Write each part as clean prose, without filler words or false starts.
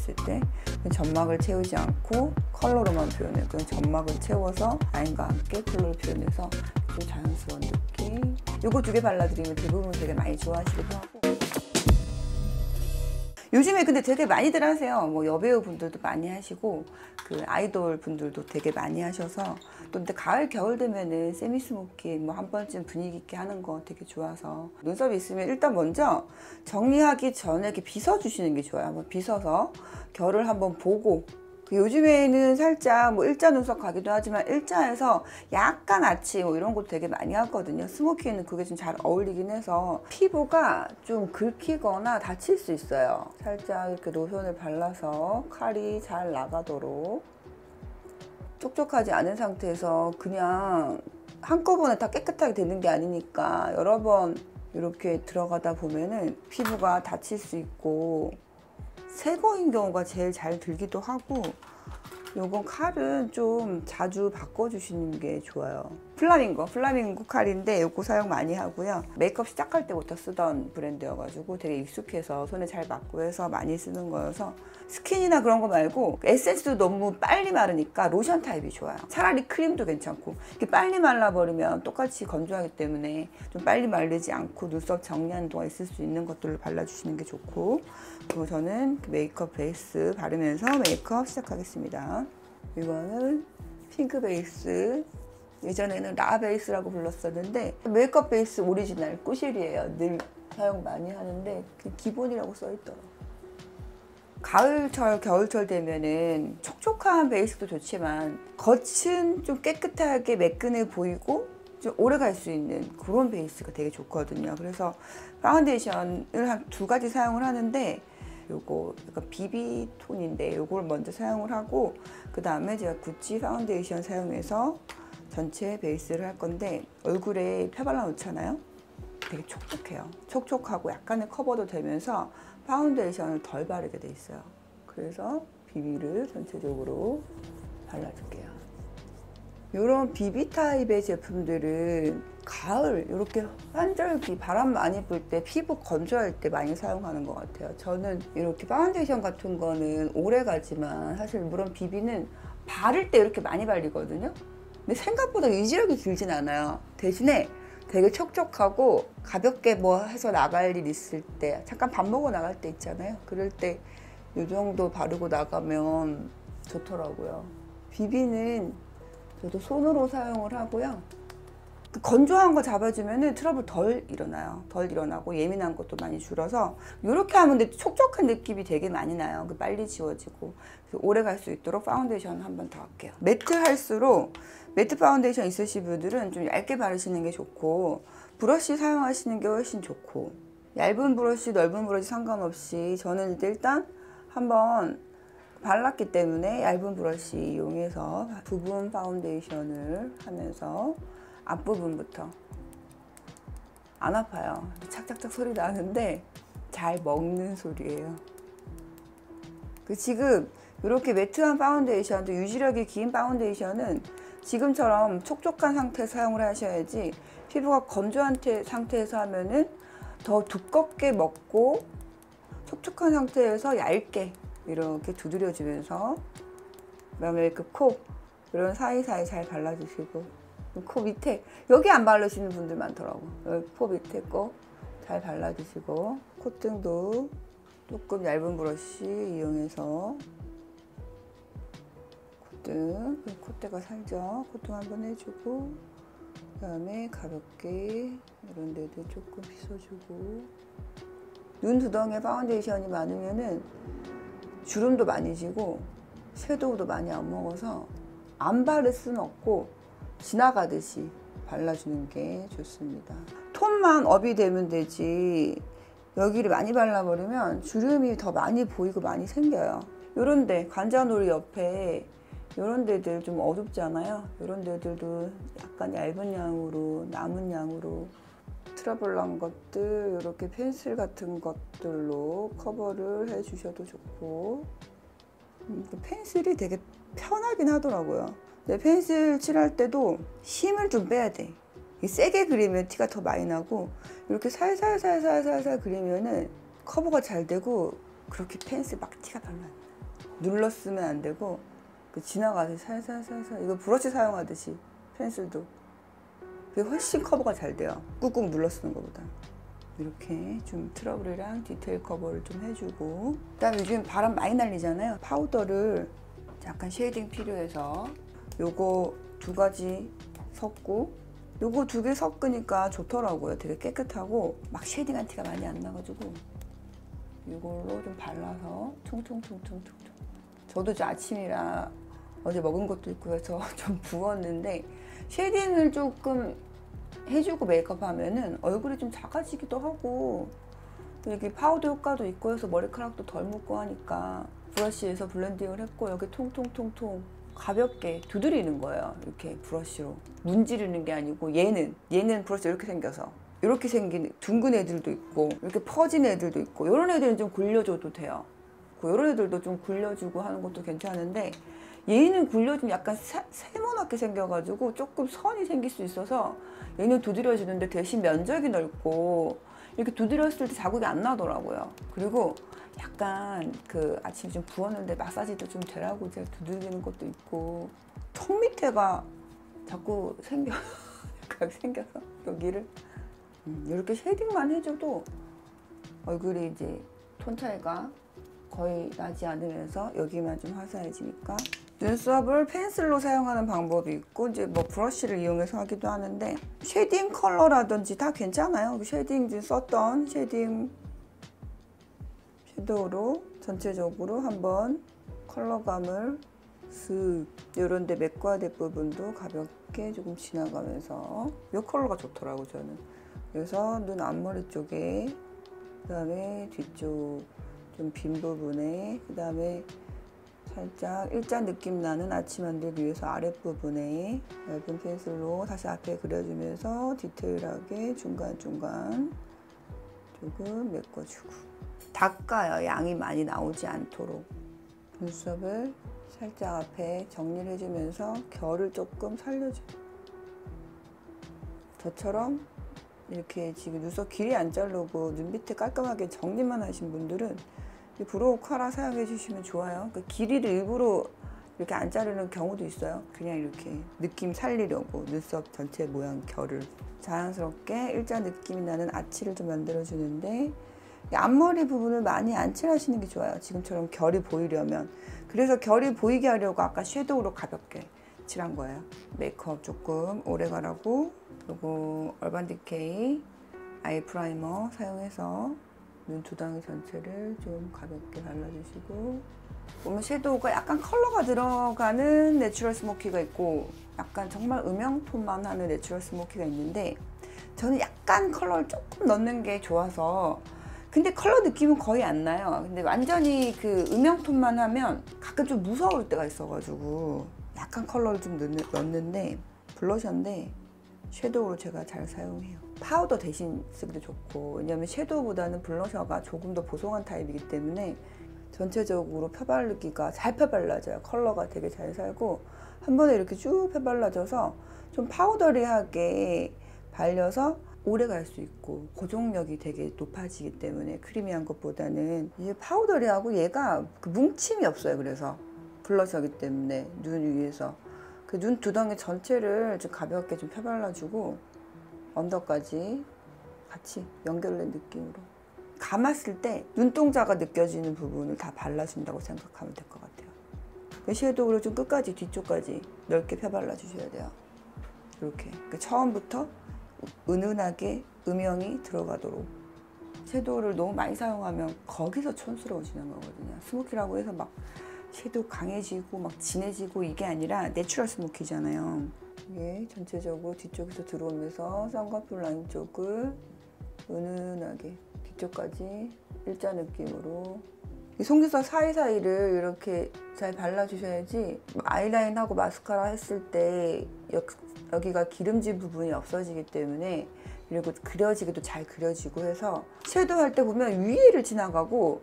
했을 때 점막을 채우지 않고 컬러로만 표현해요. 그냥 점막을 채워서 라인과 함께 컬러를 표현해서 좀 자연스러운 느낌. 요거 두 개 발라드리면 대부분 되게 많이 좋아하시기도 하고. 요즘에 근데 되게 많이들 하세요. 뭐 여배우 분들도 많이 하시고 그 아이돌 분들도 되게 많이 하셔서 또 근데 가을 겨울 되면은 세미 스모키 뭐 한 번쯤 분위기 있게 하는 거 되게 좋아서 눈썹이 있으면 일단 먼저 정리하기 전에 이렇게 빗어 주시는 게 좋아요. 한번 빗어서 결을 한번 보고. 요즘에는 살짝 뭐 일자 눈썹 가기도 하지만 일자에서 약간 아치 뭐 이런 것도 되게 많이 하거든요. 스모키에는 그게 좀 잘 어울리긴 해서 피부가 좀 긁히거나 다칠 수 있어요. 살짝 이렇게 로션을 발라서 칼이 잘 나가도록. 촉촉하지 않은 상태에서 그냥 한꺼번에 다 깨끗하게 되는 게 아니니까 여러 번 이렇게 들어가다 보면은 피부가 다칠 수 있고 새 거인 경우가 제일 잘 들기도 하고, 요건 칼은 좀 자주 바꿔주시는 게 좋아요. 플라밍고 칼인데 요거 사용 많이 하고요. 메이크업 시작할 때부터 쓰던 브랜드여가지고 되게 익숙해서 손에 잘 맞고 해서 많이 쓰는 거여서 스킨이나 그런 거 말고 에센스도 너무 빨리 마르니까 로션 타입이 좋아요. 차라리 크림도 괜찮고 이렇게 빨리 말라버리면 똑같이 건조하기 때문에 좀 빨리 마르지 않고 눈썹 정리하는 동안 있을 수 있는 것들로 발라주시는 게 좋고, 그리고 저는 메이크업 베이스 바르면서 메이크업 시작하겠습니다. 이거는 핑크 베이스, 예전에는 라 베이스라고 불렀었는데 메이크업 베이스 오리지널 꾸실이에요. 늘 사용 많이 하는데 기본이라고 써있더라고요. 가을철, 겨울철 되면은 촉촉한 베이스도 좋지만 겉은 좀 깨끗하게 매끈해 보이고 좀 오래 갈 수 있는 그런 베이스가 되게 좋거든요. 그래서 파운데이션을 한 2가지 사용을 하는데 요거 약간 비비 톤인데 요걸 먼저 사용을 하고 그 다음에 제가 구찌 파운데이션 사용해서 전체 베이스를 할 건데 얼굴에 펴발라 놓잖아요. 되게 촉촉해요. 촉촉하고 약간의 커버도 되면서 파운데이션을 덜 바르게 돼 있어요. 그래서 비비를 전체적으로 발라줄게요. 이런 비비 타입의 제품들은 가을 이렇게 환절기 바람 많이 불 때 피부 건조할 때 많이 사용하는 것 같아요. 저는 이렇게 파운데이션 같은 거는 오래 가지만 사실 물론 비비는 바를 때 이렇게 많이 발리거든요. 근데 생각보다 유지력이 길진 않아요. 대신에 되게 촉촉하고 가볍게 뭐 해서 나갈 일 있을 때, 잠깐 밥 먹고 나갈 때 있잖아요. 그럴 때 이 정도 바르고 나가면 좋더라고요. 비비는 저도 손으로 사용을 하고요. 건조한 거 잡아주면 트러블 덜 일어나요. 덜 일어나고 예민한 것도 많이 줄어서 이렇게 하면 근데 촉촉한 느낌이 되게 많이 나요. 빨리 지워지고 오래 갈 수 있도록 파운데이션 한 번 더 할게요. 매트 할수록 매트 파운데이션 있으신 분들은 좀 얇게 바르시는 게 좋고 브러쉬 사용하시는 게 훨씬 좋고, 얇은 브러쉬 넓은 브러쉬 상관없이 저는 일단 한번 발랐기 때문에 얇은 브러쉬 이용해서 부분 파운데이션을 하면서 앞부분부터. 안 아파요. 착착착 소리 나는데 잘 먹는 소리예요. 지금 이렇게 매트한 파운데이션도 유지력이 긴 파운데이션은 지금처럼 촉촉한 상태에서 사용을 하셔야지, 피부가 건조한 상태에서 하면은 더 두껍게 먹고 촉촉한 상태에서 얇게 이렇게 두드려주면서, 그다음에 그 코 이런 사이사이 잘 발라주시고, 코 밑에 여기 안 바르시는 분들 많더라고. 여기 코 밑에 거 잘 발라주시고, 콧등도 조금 얇은 브러쉬 이용해서 콧등, 콧대가 살죠. 콧등 한번 해주고, 그 다음에 가볍게 이런 데도 조금 빗어주고. 눈 두덩이에 파운데이션이 많으면은 주름도 많이 지고 섀도우도 많이 안 먹어서 안 바를 수는 없고 지나가듯이 발라주는 게 좋습니다. 톤만 업이 되면 되지 여기를 많이 발라버리면 주름이 더 많이 보이고 많이 생겨요. 요런데 관자놀이 옆에 요런 데들 좀 어둡잖아요. 요런 데들도 약간 얇은 양으로 남은 양으로 트러블 난 것들 이렇게 펜슬 같은 것들로 커버를 해 주셔도 좋고, 펜슬이 되게 편하긴 하더라고요. 근데 펜슬 칠할 때도 힘을 좀 빼야 돼. 세게 그리면 티가 더 많이 나고 이렇게 살살살살살살 그리면은 커버가 잘 되고 그렇게 펜슬 막 티가 별로 안 나. 눌러 쓰면 안 되고 지나가서 살살살살 이거 브러쉬 사용하듯이 펜슬도 그게 훨씬 커버가 잘 돼요. 꾹꾹 눌러 쓰는 것보다. 이렇게 좀 트러블이랑 디테일 커버를 좀 해주고 그다음에 요즘 바람 많이 날리잖아요. 파우더를 약간 쉐이딩 필요해서 요거 2가지 섞고 요거 2개 섞으니까 좋더라고요. 되게 깨끗하고 막 쉐이딩한 티가 많이 안 나가지고 이걸로 좀 발라서 퉁퉁퉁퉁퉁. 저도 이제 아침이라 어제 먹은 것도 있고 해서 좀 부었는데 쉐이딩을 조금 해주고 메이크업 하면은 얼굴이 좀 작아지기도 하고 이렇게 파우더 효과도 있고 해서 머리카락도 덜 묻고 하니까 브러쉬에서 블렌딩을 했고 여기 통통통통 가볍게 두드리는 거예요. 이렇게 브러쉬로 문지르는 게 아니고 얘는 브러쉬 이렇게 생겨서 이렇게 생긴 둥근 애들도 있고 이렇게 퍼진 애들도 있고 이런 애들은 좀 굴려줘도 돼요. 이런 애들도 좀 굴려주고 하는 것도 괜찮은데 얘는 굴려주면 약간 세모나게 생겨가지고 조금 선이 생길 수 있어서 얘는 두드려주는데 대신 면적이 넓고 이렇게 두드렸을 때 자국이 안 나더라고요. 그리고 약간 아침에 좀 부었는데 마사지도 좀 되라고 제가 두드리는 것도 있고 턱 밑에가 자꾸 생겨서 여기를 이렇게 쉐이딩만 해줘도 얼굴이 이제 톤 차이가 거의 나지 않으면서 여기만 좀 화사해지니까 눈썹을 펜슬로 사용하는 방법이 있고 이제 뭐 브러쉬를 이용해서 하기도 하는데 쉐이딩 컬러라든지 다 괜찮아요. 쉐이딩 썼던 섀도우로 전체적으로 한번 컬러감을 슥 이런 데 맥과대 부분도 가볍게 조금 지나가면서 이 컬러가 좋더라고 저는. 그래서 눈 앞머리 쪽에 그다음에 뒤쪽 좀 빈 부분에 그다음에 살짝 일자 느낌 나는 아침안들 위에서 아랫부분에 얇은 펜슬로 다시 앞에 그려주면서 디테일하게 중간중간 조금 메꿔주고 닦아요. 양이 많이 나오지 않도록 눈썹을 살짝 앞에 정리를 해주면서 결을 조금 살려줘요. 저처럼 이렇게 지금 눈썹 길이 안 자르고 눈 밑에 깔끔하게 정리만 하신 분들은 이 브로우 카라 사용해 주시면 좋아요. 그 길이를 일부러 이렇게 안 자르는 경우도 있어요. 그냥 이렇게 느낌 살리려고 눈썹 전체 모양 결을 자연스럽게 일자 느낌이 나는 아치를 좀 만들어 주는데 앞머리 부분을 많이 안 칠하시는 게 좋아요. 지금처럼 결이 보이려면. 그래서 결이 보이게 하려고 아까 섀도우로 가볍게 칠한 거예요. 메이크업 조금 오래 가라고 그리고 얼반 디케이 아이 프라이머 사용해서 눈 두덩이 전체를 좀 가볍게 발라주시고 보면 섀도우가 약간 컬러가 들어가는 내추럴 스모키가 있고 약간 정말 음영톤만 하는 내추럴 스모키가 있는데 저는 약간 컬러를 조금 넣는 게 좋아서 근데 컬러 느낌은 거의 안 나요. 근데 완전히 음영톤만 하면 가끔 좀 무서울 때가 있어가지고 약간 컬러를 좀 넣는데 블러셔인데 섀도우로 제가 잘 사용해요. 파우더 대신 쓰기도 좋고 왜냐면 섀도우보다는 블러셔가 조금 더 보송한 타입이기 때문에 전체적으로 펴바르기가 잘 펴발라져요. 컬러가 되게 잘 살고 한 번에 이렇게 쭉 펴발라져서 좀 파우더리하게 발려서 오래 갈 수 있고 고정력이 되게 높아지기 때문에 크리미한 것보다는 이게 파우더리하고 얘가 뭉침이 없어요. 그래서 블러셔기 때문에 눈 위에서 눈 두덩이 전체를 좀 가볍게 좀 펴발라주고 언더까지 같이 연결된 느낌으로 감았을 때 눈동자가 느껴지는 부분을 다 발라준다고 생각하면 될 것 같아요. 섀도우를 좀 끝까지 뒤쪽까지 넓게 펴발라 주셔야 돼요. 이렇게 처음부터 은은하게 음영이 들어가도록. 섀도우를 너무 많이 사용하면 거기서 촌스러워지는 거거든요. 스모키라고 해서 막 섀도우 강해지고 막 진해지고 이게 아니라 내추럴 스모키잖아요. 이게 전체적으로 뒤쪽에서 들어오면서 쌍꺼풀 라인 쪽을 은은하게 뒤쪽까지 일자 느낌으로 이 속눈썹 사이사이를 이렇게 잘 발라주셔야지 아이라인하고 마스카라 했을 때 여기가 기름진 부분이 없어지기 때문에 그리고 그려지기도 잘 그려지고 해서 섀도우 할 때 보면 위를 지나가고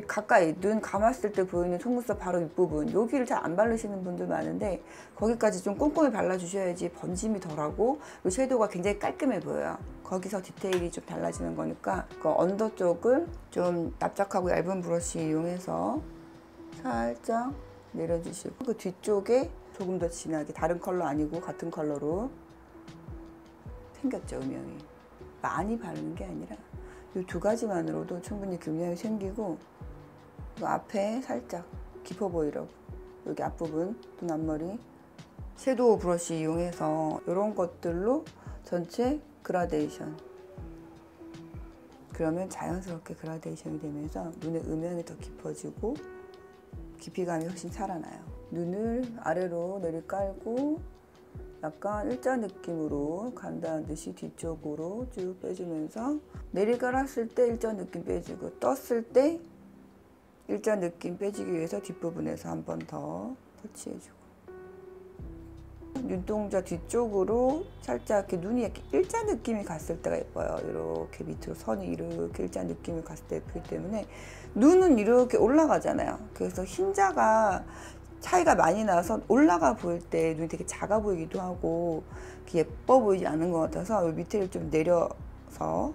가까이 눈 감았을 때 보이는 속눈썹 바로 윗부분 여기를 잘 안 바르시는 분들 많은데 거기까지 좀 꼼꼼히 발라주셔야지 번짐이 덜하고 섀도우가 굉장히 깔끔해 보여요. 거기서 디테일이 좀 달라지는 거니까 그 언더 쪽을 좀 납작하고 얇은 브러쉬 이용해서 살짝 내려주시고 그 뒤쪽에 조금 더 진하게 다른 컬러 아니고 같은 컬러로 생겼죠. 음영이 많이 바르는 게 아니라 이 두 가지만으로도 충분히 그 음영이 생기고 그 앞에 살짝 깊어 보이려고 여기 앞부분 눈 앞머리 섀도우 브러쉬 이용해서 이런 것들로 전체 그라데이션 그러면 자연스럽게 그라데이션이 되면서 눈의 음영이 더 깊어지고 깊이감이 훨씬 살아나요. 눈을 아래로 내리 깔고 약간 일자 느낌으로 간다는 듯이 뒤쪽으로 쭉 빼주면서 내리 깔았을 때 일자 느낌 빼주고 떴을 때 일자 느낌 빼주기 위해서 뒷부분에서 한 번 더 터치해주고 눈동자 뒤쪽으로 살짝 이렇게 눈이 이렇게 일자 느낌이 갔을 때가 예뻐요. 이렇게 밑으로 선이 이렇게 일자 느낌이 갔을 때 예쁘기 때문에 눈은 이렇게 올라가잖아요. 그래서 흰자가 차이가 많이 나서 올라가 보일 때 눈이 되게 작아 보이기도 하고 예뻐 보이지 않는 것 같아서 밑에를 좀 내려서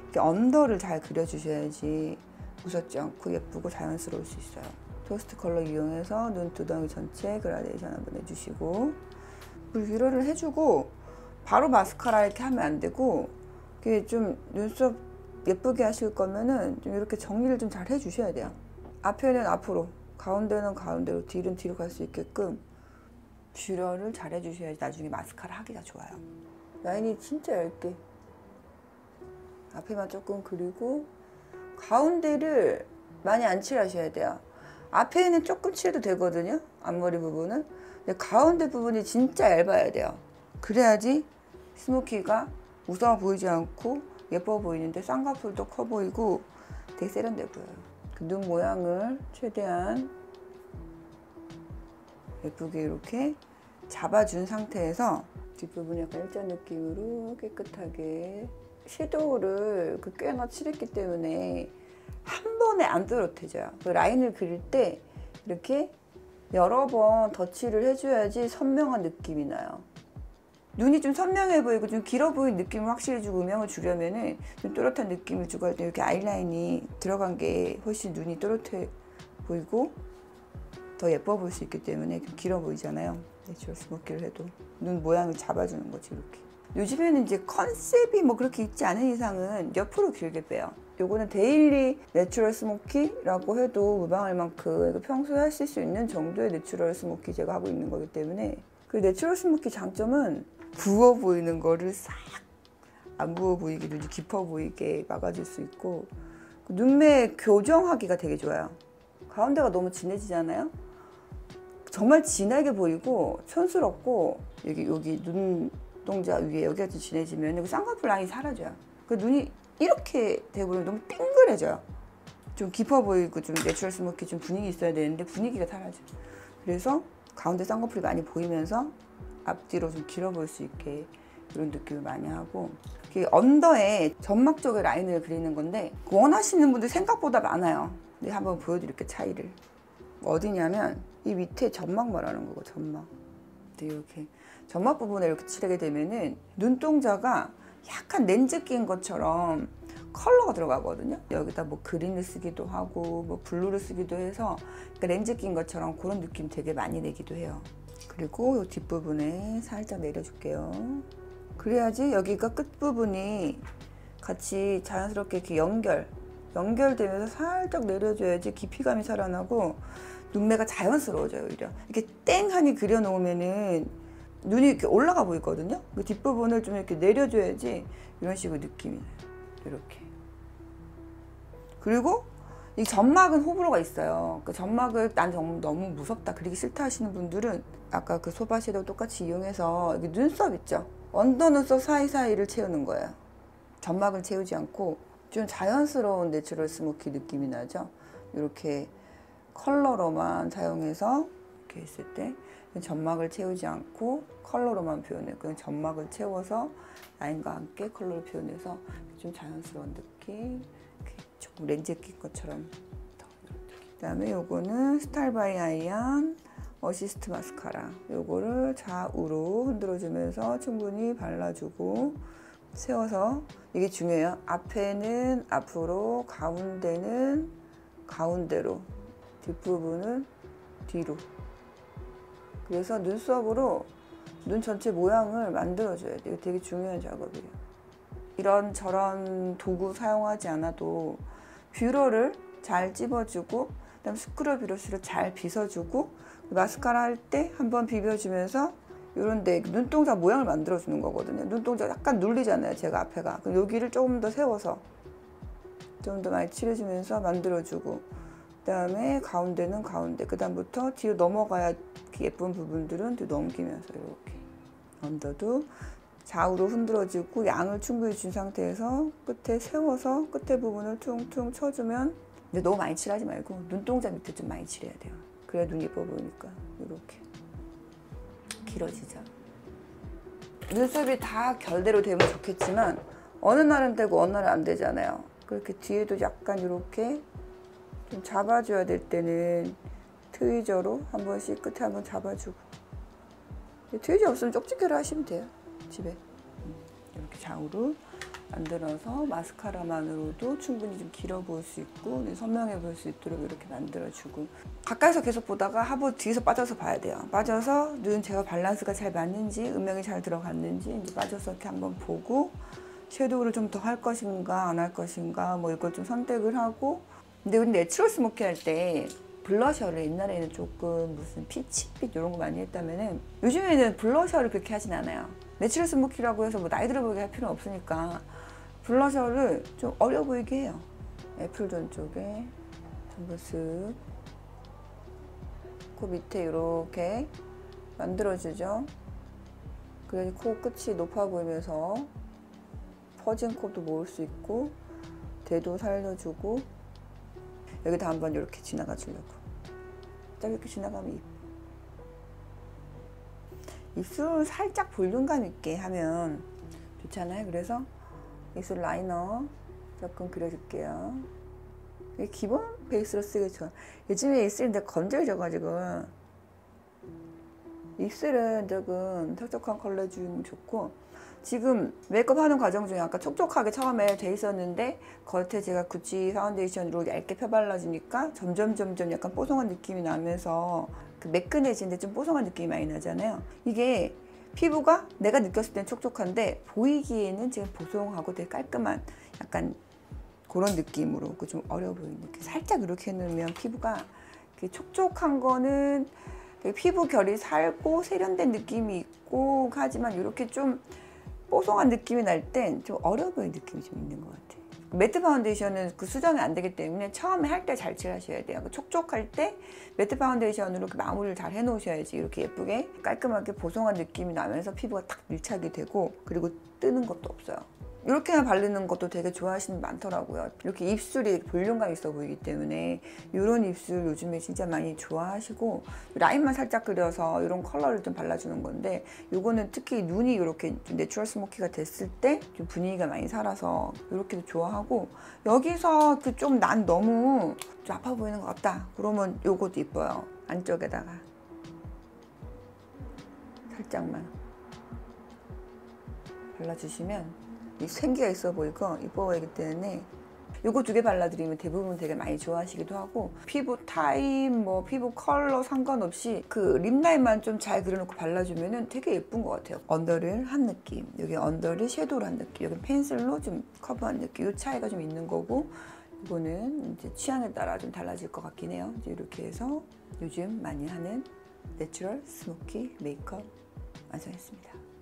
이렇게 언더를 잘 그려주셔야지 무섭지 않고 예쁘고 자연스러울 수 있어요. 토스트 컬러 이용해서 눈두덩이 전체 그라데이션 한번 해주시고 물 위로를 해주고 바로 마스카라 이렇게 하면 안 되고 이게 좀 눈썹 예쁘게 하실 거면은 좀 이렇게 정리를 좀 잘 해주셔야 돼요. 앞에는 앞으로, 가운데는 가운데로, 뒤는 뒤로 갈 수 있게끔 뷰러를 잘 해주셔야지 나중에 마스카라 하기가 좋아요. 라인이 진짜 얇게 앞에만 조금 그리고 가운데를 많이 안 칠하셔야 돼요. 앞에는 조금 칠해도 되거든요. 앞머리 부분은. 근데 가운데 부분이 진짜 얇아야 돼요. 그래야지 스모키가 무서워 보이지 않고 예뻐 보이는데 쌍꺼풀도 커 보이고 되게 세련돼 보여요. 그 눈 모양을 최대한 예쁘게 이렇게 잡아준 상태에서 뒷부분 약간 일자 느낌으로 깨끗하게 섀도우를 꽤나 칠했기 때문에 한 번에 안 또렷해져요. 그 라인을 그릴 때 이렇게 여러 번 덧칠을 해줘야지 선명한 느낌이 나요. 눈이 좀 선명해 보이고 좀 길어 보이는 느낌을 확실히 주고 음영을 주려면은 좀 또렷한 느낌을 주고 할 때 이렇게 아이라인이 들어간 게 훨씬 눈이 또렷해 보이고 더 예뻐 보일 수 있기 때문에 좀 길어 보이잖아요. 내추럴 스모키를 해도 눈 모양을 잡아주는 거지 이렇게. 요즘에는 이제 컨셉이 뭐 그렇게 있지 않은 이상은 옆으로 길게 빼요. 요거는 데일리 내추럴 스모키라고 해도 무방할 만큼 평소에 하실 수 있는 정도의 내추럴 스모키 제가 하고 있는 거기 때문에 그 내추럴 스모키 장점은 부어 보이는 거를 싹 안 부어 보이게 눈이 깊어 보이게 막아줄 수 있고 눈매 교정하기가 되게 좋아요. 가운데가 너무 진해지잖아요. 정말 진하게 보이고 촌스럽고 여기 눈동자 위에 여기가 좀 진해지면 쌍꺼풀 라인이 사라져요. 그 눈이 이렇게 되고 너무 땡그래져요. 좀 깊어 보이고 좀 내추럴 스모키 좀 분위기 있어야 되는데 분위기가 사라져. 그래서 가운데 쌍꺼풀이 많이 보이면서 앞뒤로 좀 길어 보일 수 있게 이런 느낌을 많이 하고 언더에 점막 쪽에 라인을 그리는 건데 원하시는 분들 생각보다 많아요. 근데 한번 보여드릴게요. 차이를. 어디냐면 이 밑에 점막 말하는 거고 점막. 이렇게 점막 부분에 이렇게 칠하게 되면은 눈동자가 약간 렌즈 낀 것처럼 컬러가 들어가거든요. 여기다 뭐 그린을 쓰기도 하고 뭐 블루를 쓰기도 해서 그러니까 렌즈 낀 것처럼 그런 느낌 되게 많이 내기도 해요. 그리고 이 뒷부분에 살짝 내려줄게요. 그래야지 여기가 끝부분이 같이 자연스럽게 이렇게 연결되면서 살짝 내려줘야지 깊이감이 살아나고 눈매가 자연스러워져요. 오히려 이렇게 땡하니 그려놓으면은 눈이 이렇게 올라가 보이거든요. 그 뒷부분을 좀 이렇게 내려줘야지 이런 식으로 느낌이 나요. 이렇게. 그리고 이 점막은 호불호가 있어요. 그 점막을 난 너무 무섭다, 그리기 싫다 하시는 분들은 아까 그 소바 섀도우 똑같이 이용해서 여기 눈썹 있죠? 언더 눈썹 사이사이를 채우는 거예요. 점막을 채우지 않고 좀 자연스러운 내추럴 스모키 느낌이 나죠? 이렇게 컬러로만 사용해서 이렇게 했을 때 점막을 채우지 않고 컬러로만 표현해요. 그냥 점막을 채워서 라인과 함께 컬러를 표현해서 좀 자연스러운 느낌, 조금 렌즈 낀 것처럼. 그 다음에 요거는 스타일 바이 아이언 어시스트 마스카라. 요거를 좌우로 흔들어주면서 충분히 발라주고 세워서, 이게 중요해요. 앞에는 앞으로, 가운데는 가운데로 뒷부분은 뒤로. 그래서 눈썹으로 눈 전체 모양을 만들어줘야 돼요. 되게 중요한 작업이에요. 이런저런 도구 사용하지 않아도 뷰러를 잘 찝어주고, 그다음 스크럽 브러쉬를 잘 빗어주고, 마스카라 할 때 한번 비벼주면서 이런데 눈동자 모양을 만들어주는 거거든요. 눈동자 약간 눌리잖아요, 제가 앞에가. 그럼 여기를 조금 더 세워서 좀 더 많이 칠해주면서 만들어주고, 그다음에 가운데는 가운데, 그다음부터 뒤로 넘어가야 예쁜 부분들은 뒤로 넘기면서 이렇게 언더도 좌우로 흔들어주고 양을 충분히 준 상태에서 끝에 세워서 끝에 부분을 퉁퉁 쳐주면, 근데 너무 많이 칠하지 말고 눈동자 밑에 좀 많이 칠해야 돼요. 그래야 눈이 예뻐 보이니까. 이렇게 길어지죠. 눈썹이 다 결대로 되면 좋겠지만 어느 날은 되고 어느 날은 안 되잖아요. 그렇게 뒤에도 약간 이렇게 좀 잡아줘야 될 때는 트위저로 한 번씩 끝에 한번 잡아주고, 트위저 없으면 쪽집게로 하시면 돼요, 집에. 이렇게 좌우로 만들어서 마스카라만으로도 충분히 좀 길어 보일 수 있고 선명해 보일 수 있도록 이렇게 만들어주고, 가까이서 계속 보다가 한번 뒤에서 빠져서 봐야 돼요. 빠져서 눈 제가 밸런스가 잘 맞는지, 음영이 잘 들어갔는지 이제 빠져서 이렇게 한번 보고, 섀도우를 좀 더 할 것인가 안 할 것인가 뭐 이걸 좀 선택을 하고. 근데 우리 내추럴 스모키 할 때 블러셔를 옛날에는 조금 무슨 피치빛 이런 거 많이 했다면은 요즘에는 블러셔를 그렇게 하진 않아요. 내추럴 스모키라고 해서 뭐 나이 들어 보이게 할 필요는 없으니까 블러셔를 좀 어려 보이게 해요. 애플존 쪽에 한번 쓱 코 밑에 이렇게 만들어주죠. 그래야 코 끝이 높아 보이면서 퍼진 코도 모을 수 있고 대도 살려주고, 여기다 한번 이렇게 지나가 주려고. 딱 이렇게 지나가면 입술 살짝 볼륨감 있게 하면 좋잖아요. 그래서 입술 라이너 조금 그려줄게요. 이게 기본 베이스로 쓰기 좋아. 요즘에 입술이 건조해져가지고 입술은 조금 촉촉한 컬러 주면 좋고, 지금 메이크업 하는 과정 중에 아까 촉촉하게 처음에 돼 있었는데 겉에 제가 구찌 파운데이션으로 얇게 펴발라주니까 점점 약간 뽀송한 느낌이 나면서 그 매끈해지는데 좀 뽀송한 느낌이 많이 나잖아요. 이게 피부가 내가 느꼈을 땐 촉촉한데 보이기에는 지금 보송하고 되게 깔끔한 약간 그런 느낌으로 좀 어려 보이는 느낌. 살짝 이렇게 해놓으면 피부가 촉촉한 거는 피부 결이 살고 세련된 느낌이 있고 하지만 이렇게 좀 뽀송한 느낌이 날 땐 좀 어려 보이는 느낌이 좀 있는 것 같아요. 매트 파운데이션은 그 수정이 안 되기 때문에 처음에 할 때 잘 칠하셔야 돼요. 촉촉할 때 매트 파운데이션으로 마무리를 잘 해놓으셔야지 이렇게 예쁘게 깔끔하게 보송한 느낌이 나면서 피부가 딱 밀착이 되고, 그리고 뜨는 것도 없어요. 이렇게만 바르는 것도 되게 좋아하시는 분 많더라고요. 이렇게 입술이 볼륨감 있어 보이기 때문에 이런 입술 요즘에 진짜 많이 좋아하시고, 라인만 살짝 그려서 이런 컬러를 좀 발라주는 건데, 이거는 특히 눈이 이렇게 좀 내추럴 스모키가 됐을 때 좀 분위기가 많이 살아서 이렇게도 좋아하고, 여기서 그 좀 난 너무 좀 아파 보이는 것 같다 그러면 요것도 이뻐요. 안쪽에다가 살짝만 발라주시면 생기가 있어 보이고 이뻐 보이기 때문에 요거 2개 발라드리면 대부분 되게 많이 좋아하시기도 하고, 피부 타입 뭐 피부 컬러 상관없이 그 립라인만 좀 잘 그려놓고 발라주면은 되게 예쁜 것 같아요. 언더를 한 느낌, 여기 언더를 섀도우로 한 느낌, 여기 펜슬로 좀 커버한 느낌, 이 차이가 좀 있는 거고, 이거는 이제 취향에 따라 좀 달라질 것 같긴 해요. 이제 이렇게 해서 요즘 많이 하는 내추럴 스모키 메이크업 완성했습니다.